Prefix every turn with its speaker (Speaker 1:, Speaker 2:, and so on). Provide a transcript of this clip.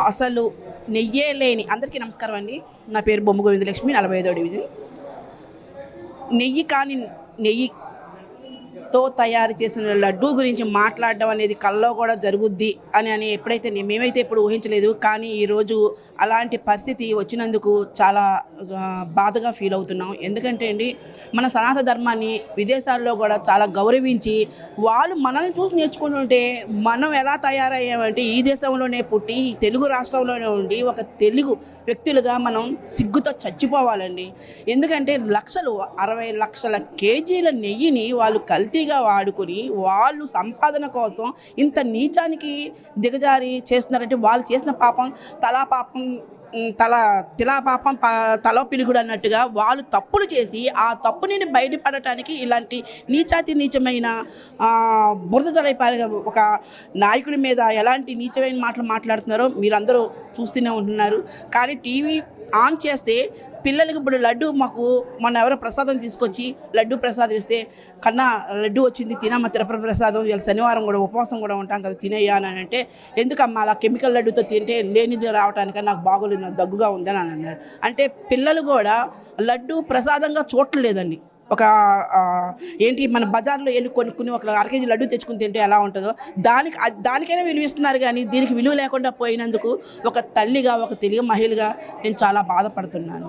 Speaker 1: అసలు నెయ్యే లేని అందరికీ నమస్కారం అండి. నా పేరు బొమ్మ గోవిందలక్ష్మి, 45వ డివిజన్. నెయ్యి కాని నెయ్యితో తయారు చేసిన లడ్డూ గురించి మాట్లాడడం అనేది కల్లో కూడా జరుగుద్ది అని ఎప్పుడైతే మేమైతే ఎప్పుడు ఊహించలేదు. కానీ ఈరోజు అలాంటి పరిస్థితి వచ్చినందుకు చాలా బాధగా ఫీల్ అవుతున్నాం. ఎందుకంటే అండి, మన సనాతన ధర్మాన్ని విదేశాల్లో కూడా చాలా గౌరవించి వాళ్ళు మనల్ని చూసి నేర్చుకుంటుంటే మనం ఎలా తయారయ్యామంటే ఈ దేశంలోనే పుట్టి ఈ తెలుగు రాష్ట్రంలోనే ఉండి ఒక తెలుగు వ్యక్తులుగా మనం సిగ్గుతో చచ్చిపోవాలండి. ఎందుకంటే 60 లక్షల కేజీల నెయ్యిని వాళ్ళు కల్తీగా వాడుకొని వాళ్ళు సంపాదన కోసం ఇంత నీచానికి దిగజారి చేస్తున్నారంటే వాళ్ళు చేసిన పాపం తిలా పాపం తలో పిలుగుడు అన్నట్టుగా వాళ్ళు తప్పులు చేసి ఆ తప్పుని బయటపడటానికి ఇలాంటి నీచమైన బురద జలైపారిగా ఒక నాయకుడి మీద ఎలాంటి నీచమైన మాటలు మాట్లాడుతున్నారో మీరందరూ చూస్తూనే ఉంటున్నారు. కానీ టీవీ ఆన్ చేస్తే పిల్లలకి ఇప్పుడు లడ్డు మాకు మొన్న ఎవరో ప్రసాదం తీసుకొచ్చి లడ్డు ప్రసాదం ఇస్తే కన్నా లడ్డు వచ్చింది తినమ్మ తిరుపతి ప్రసాదం, ఇలా శనివారం కూడా ఉపవాసం కూడా ఉంటాం కదా తినేయ్యా అని అంటే, ఎందుకమ్మా అలా కెమికల్ లడ్డుతో తింటే లేనిది రావటానికి నాకు బాగోలేదు, నాకు దగ్గుగా ఉందని అని అన్నాడు. అంటే పిల్లలు కూడా లడ్డు ప్రసాదంగా చూడలేదండి. ఒక ఏంటి మన బజార్లో వెళ్ళి కొనుక్కుని ఒక 1/2 కేజీ లడ్డు తెచ్చుకుని తింటే ఎలా ఉంటుందో దానికైనా విలువ ఇస్తున్నారు. కానీ దీనికి విలువ లేకుండా పోయినందుకు ఒక తల్లిగా ఒక తెలుగు మహిళగా నేను చాలా బాధపడుతున్నాను.